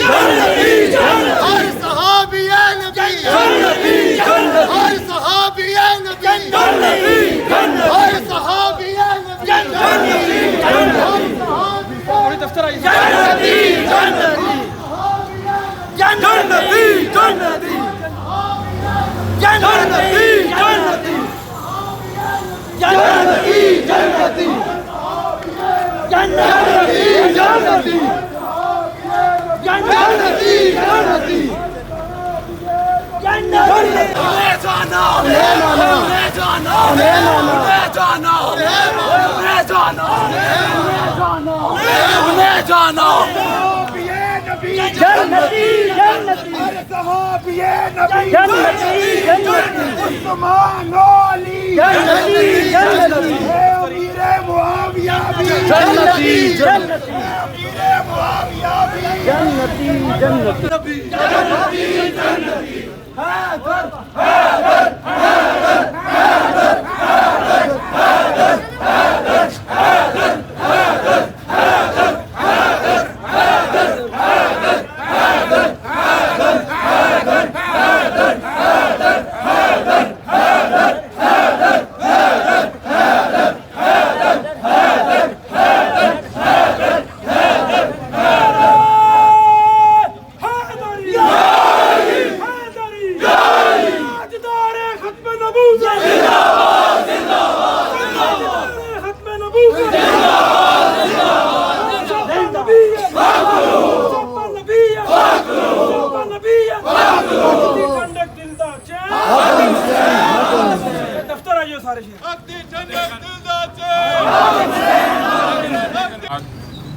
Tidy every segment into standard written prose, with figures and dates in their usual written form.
ہر صحابی نبی ہر صحابی نبی ہر صحابی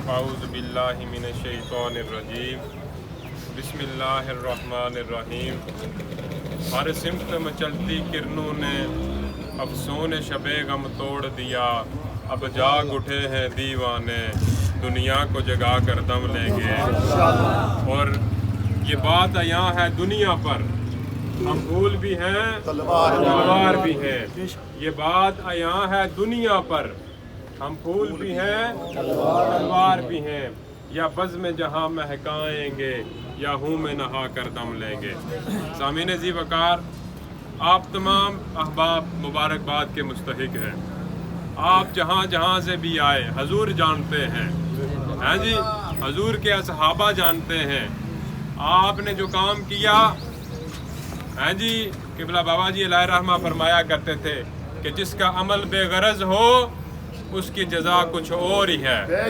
اعوذ باللہ من الشیطان الرجیم بسم اللہ الرحمن الرحیم ہر سمت مچلتی کرنوں نے افسون شب غم توڑ دیا اب جاگ اٹھے ہیں دیوانے دنیا کو جگا کر دم لیں گے اور یہ بات عیاں ہے دنیا پر ہم پھول بھی ہیں تلوار بھی ہیں یہ بات عیاں ہے دنیا پر ہم پھول بھی ہیں تلوار بھی ہیں یا بز میں جہاں مہکائیں گے یا ہوں میں نہا کر دم لیں گے سامعین ذی وقار آپ تمام احباب مبارکباد کے مستحق ہیں آپ جہاں جہاں سے بھی آئے حضور جانتے ہیں ہاں جی حضور کے اصحابہ جانتے ہیں آپ نے جو کام کیا ہاں جی قبلہ بابا جی علیہ رحمہ فرمایا کرتے تھے کہ جس کا عمل بے غرض ہو اس کی جزا کچھ اور ہی ہے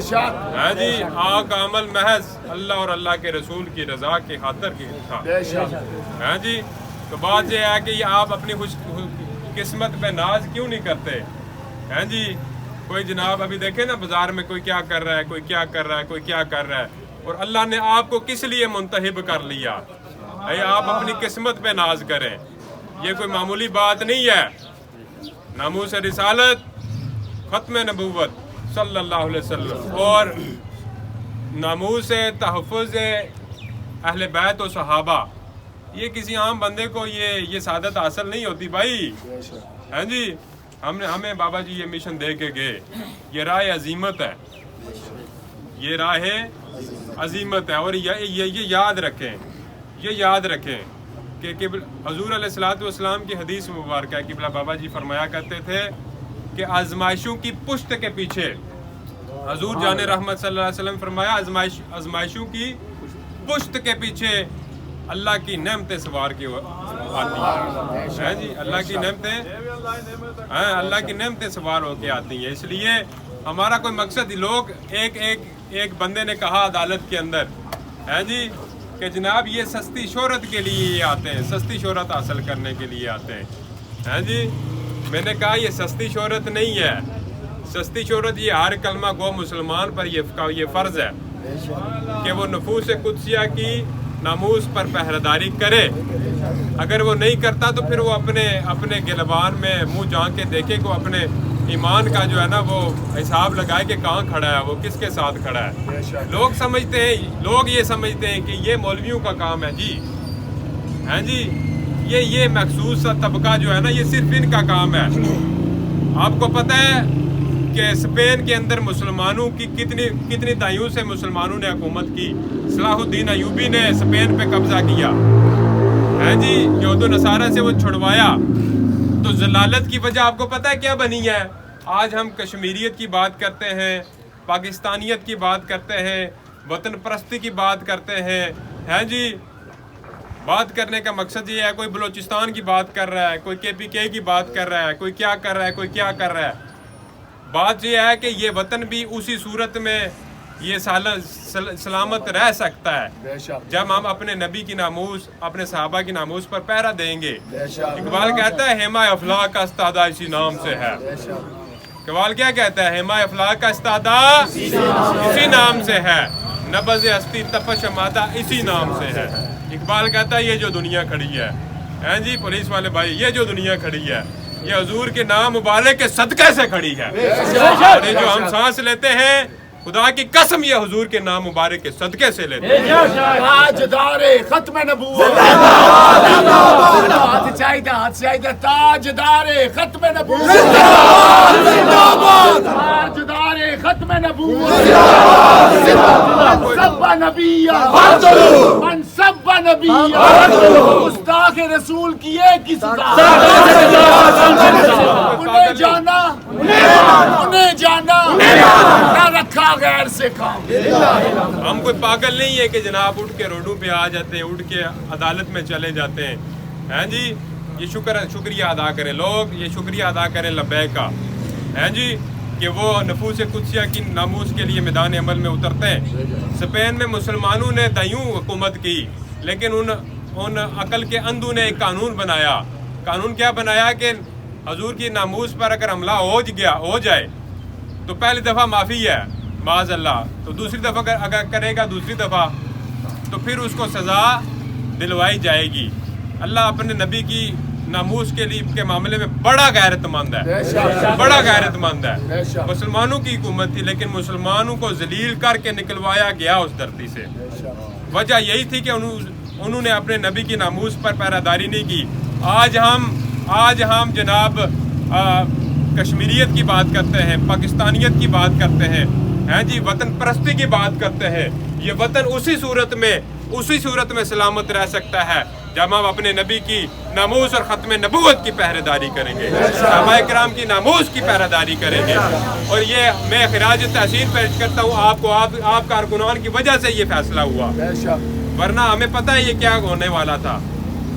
ہاں جی آپ کا عمل محض اللہ اور اللہ کے رسول کی رضا کی خاطر کی تھا ہاں جی تو بات یہ ہے کہ یہ آپ اپنی خوش قسمت پہ ناز کیوں نہیں کرتے ہاں جی کوئی جناب ابھی دیکھیں نا بازار میں کوئی کیا کر رہا ہے کوئی کیا کر رہا ہے کوئی کیا کر رہا ہے اور اللہ نے آپ کو کس لیے منتخب کر لیا آپ اپنی قسمت پہ ناز کریں یہ کوئی معمولی بات نہیں ہے ناموس رسالت ختم نبوت صلی اللہ علیہ وسلم اور ناموس تحفظ اہل بیت و صحابہ یہ کسی عام بندے کو یہ سعادت حاصل نہیں ہوتی بھائی ہاں جی ہمیں بابا جی یہ مشن دے کے گئے یہ راہ عظیمت ہے یہ راہ عظیمت ہے اور یہ یاد رکھیں کہ حضور علیہ الصلوۃ والسلام کی حدیث مبارکہ ہے قبلہ بابا جی فرمایا کرتے تھے کہ آزمائشوں کی پشت کے پیچھے حضور جان رحمت صلی اللہ علیہ وسلم فرمایا آزمائشوں کی پشت کے پیچھے اللہ کی نعمتیں سوار کی آتی ہیں جی اللہ کی نعمتیں سوار ہو کے آتی ہیں اس لیے ہمارا کوئی مقصد لوگ ایک بندے نے کہا عدالت کے اندر ہے جی کہ جناب یہ سستی شہرت کے لیے آتے ہیں یہ شہرت حاصل کرنے کے لیے آتے ہیں جی میں نے کہا یہ سستی شہرت نہیں ہے سستی شہرت یہ ہر کلمہ گو مسلمان پر یہ فرض ہے کہ وہ نفوس قدسیہ کی ناموس پر پہرےداری کرے اگر وہ نہیں کرتا تو پھر وہ اپنے گلبان میں منہ جھانک کے دیکھے کہ اپنے ایمان کا جو ہے نا وہ حساب لگائے کہ کہاں کھڑا ہے وہ کس کے ساتھ کھڑا ہے لوگ یہ سمجھتے ہیں کہ یہ مولویوں کا کام ہے جی ہیں جی یہ مخصوص طبقہ جو ہے نا یہ صرف ان کا کام ہے آپ کو پتہ ہے کہ اسپین کے اندر مسلمانوں کی کتنی دہائیوں سے مسلمانوں نے حکومت کی. صلاح الدین ایوبی نے اسپین پہ قبضہ کیا ہے جی, یہود و نصارہ سے وہ چھڑوایا. تو ضلالت کی وجہ آپ کو پتہ ہے کیا بنی ہے؟ آج ہم کشمیریت کی بات کرتے ہیں, پاکستانیت کی بات کرتے ہیں, وطن پرستی کی بات کرتے ہیں جی. بات کرنے کا مقصد یہ ہے, کوئی بلوچستان کی بات کر رہا ہے, کوئی KPK کی بات کر رہا ہے, کوئی کیا کر رہا ہے, کوئی کیا کر رہا ہے. بات یہ ہے کہ یہ وطن بھی اسی صورت میں یہ سلامت رہ سکتا ہے جب ہم اپنے نبی کی ناموس, اپنے صحابہ کی ناموس پر پہرا دیں گے. اقبال کہتا ہے ہیما افلاک کا استادہ اسی نام سے ہے. اقبال کیا کہتا ہے؟ ہیما افلاک کا استادہ اسی نام سے ہے, نبض ہستی تپش مادہ اسی نام سے ہے. اقبال کہتا ہے یہ جو دنیا کھڑی ہے جی پولیس والے بھائی, یہ جو دنیا کھڑی ہے یہ حضور کے نام مبارک کے صدقے سے کھڑی ہے. اور یہ جو ہم سانس لیتے ہیں خدا کی قسم یہ حضور کے نام مبارک کے صدقے سے لیتے ہیں. تاجدار ختم نبوت, ہاتھ چاہیے تاجدار ختم نبوت, تاجدار ختم نبوت, سب نبی من سب نبی گستاخ رسول کی ایک ہی سزا, انہیں جانا نہ رکھا غیر سے کام. ہم کوئی پاگل نہیں ہے کہ جناب اٹھ کے روڈوں پہ آ جاتے ہیں, اٹھ کے عدالت میں چلے جاتے ہیں جی. یہ شکریہ ادا کریں لوگ, یہ شکریہ ادا کریں لبیک کا جی کہ وہ نفوس قدسیہ کی ناموس کے لیے میدان عمل میں اترتے ہیں. اسپین میں مسلمانوں نے دائیوں حکومت کی, لیکن ان عقل کے اندھوں نے ایک قانون بنایا. قانون کیا بنایا کہ حضور کی ناموس پر اگر حملہ ہو جائے تو پہلی دفعہ معافی ہے معاذ اللہ, تو دوسری دفعہ اگر کرے گا دوسری دفعہ تو پھر اس کو سزا دلوائی جائے گی. اللہ اپنے نبی کی ناموس کے معاملے میں بڑا غیرت مند ہے, بڑا غیرت مند ہے. مسلمانوں کی حکومت تھی لیکن مسلمانوں کو ذلیل کر کے نکلوایا گیا اس دھرتی سے. وجہ یہی تھی کہ انہوں نے اپنے نبی کی ناموس پر پہراداری نہیں کی. آج ہم جناب کشمیریت کی بات کرتے ہیں, پاکستانیت کی بات کرتے ہیں جی, وطن پرستی کی بات کرتے ہیں. یہ وطن اسی صورت میں سلامت رہ سکتا ہے جب ہم اپنے نبی کی ناموس اور ختم نبوت کی پہرے داری کریں گے, صحابہ کرام کی ناموس کی پہرے داری کریں گے. اور یہ میں خراج تحسین پیش کرتا ہوں آپ کو, آپ کارکنان کی وجہ سے یہ فیصلہ ہوا, ورنہ ہمیں پتہ ہے یہ کیا ہونے والا تھا.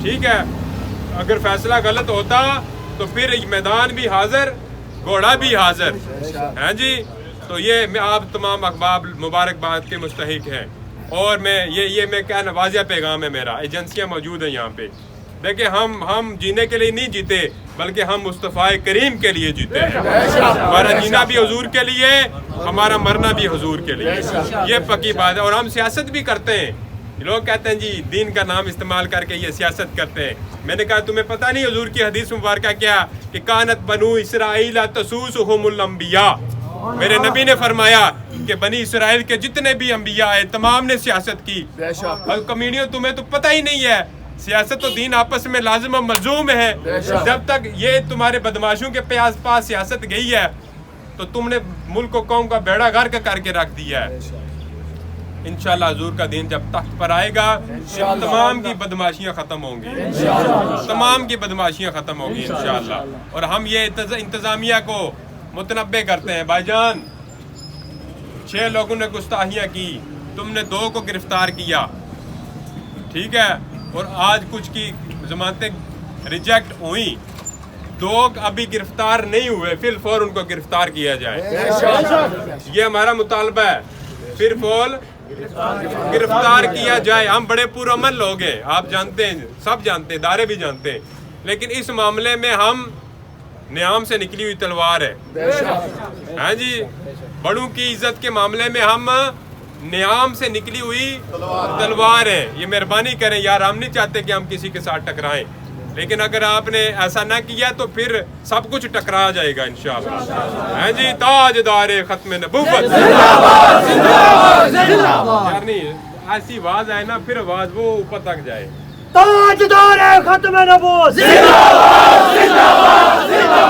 ٹھیک ہے, اگر فیصلہ غلط ہوتا تو پھر میدان بھی حاضر, گھوڑا بھی حاضر جی. تو یہ میں آپ تمام احباب مبارکباد کے مستحق ہیں. اور میں کہنا واضح پیغام ہے میرا, ایجنسیاں موجود ہیں یہاں پہ. دیکھیں ہم جینے کے لیے نہیں جیتے بلکہ ہم مصطفیٰ کریم کے لیے جیتے ہیں. ہمارا جینا بھی حضور کے لیے, ہمارا مرنا بھی حضور کے لیے, یہ پکی بات ہے. اور ہم سیاست بھی کرتے ہیں. لوگ کہتے ہیں جی دین کا نام استعمال کر کے یہ سیاست کرتے ہیں. میں نے کہا تمہیں پتہ نہیں حضور کی حدیث مبارکہ کیا کہ کانت بنو اسرائیل تسوسہم الانبیاء. میرے نبی نے فرمایا کہ بنی اسرائیل کے جتنے بھی انبیاء ہیں تمام نے سیاست کی. اور کمیونیوں تمہیں تو پتہ ہی نہیں ہے, سیاست و دین آپس میں لازم و ملزوم ہے. جب تک یہ تمہارے بدماشوں کے پاس سیاست گئی ہے تو تم نے ملک و قوم کا بیڑا غرق کر کے رکھ دیا ہے. انشاءاللہ حضور کا دین جب تخت پر آئے گا تمام کی بدماشیاں ختم ہوں گی, تمام کی بدماشیاں ختم ہوں گی انشاءاللہ. اور ہم یہ انتظامیہ کو متنبع کرتے ہیں, بھائی جان 6 لوگوں نے گستاخیاں کی, تم نے 2 کو گرفتار کیا, ٹھیک ہے, اور آج کچھ کی ضمانتیں ریجیکٹ ہوئیں, 2 ابھی گرفتار نہیں ہوئے, فی الفور ان کو گرفتار کیا جائے. یہ ہمارا مطالبہ ہے, پھر فول گرفتار کیا جائے. ہم بڑے پرامن لوگ ہیں, آپ جانتے ہیں, سب جانتے ہیں, ادارے بھی جانتے ہیں, لیکن اس معاملے میں ہم نیام سے نکلی ہوئی تلوار ہے جی. بڑوں کی عزت کے معاملے میں ہم نیام سے نکلی ہوئی تلوار ہے. یہ مہربانی کریں یار, ہم نہیں چاہتے کہ ہم کسی کے ساتھ ٹکرائیں, لیکن اگر آپ نے ایسا نہ کیا تو پھر سب کچھ ٹکرا جائے گا انشاءاللہ جی. تاجدار ختم نبوت یار, نہیں ایسی آواز آئے نا پھر آواز وہ اوپر تک جائے. تاجدار ختم نبوت زندہ باد, زندہ باد, زندہ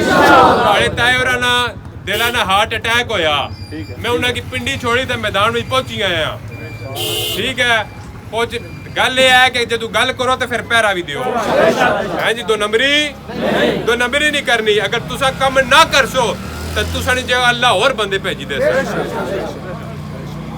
ਤੁਹਾਡੇ ਤਾਏ ਹੋਰਾਂ ਨਾਲ ਦਿਲਾਂ ਨਾਲ ਹਾਰਟ ਅਟੈਕ ਹੋਇਆ, ਮੈਂ ਉਹਨਾਂ ਦੀ ਪਿੰਡੀ ਛੋੜੀ ਤੇ ਮੈਦਾਨ ਵਿੱਚ ਪਹੁੰਚੀ ਆਇਆ। ਠੀਕ ਹੈ, ਪਹੁੰਚ ਗੱਲ ਇਹ ਹੈ ਕਿ ਜਦੋਂ ਗੱਲ ਕਰੋ ਤੇ ਫਿਰ ਪਹਿਰਾ ਵੀ ਦਿਓ ਹੈ ਜੀ। ਦੋ ਨੰਬਰੀ ਨਹੀਂ ਕਰਨੀ। ਅਗਰ ਤੁਸੀਂ ਕੰਮ ਨਾ ਕਰਸੋ ਤਾਂ ਤੁਸੀਂ ਜਗ੍ਹਾ ਅੱਲਾ ਹੋਰ ਬੰਦੇ ਭੇਜੀ ਦੇ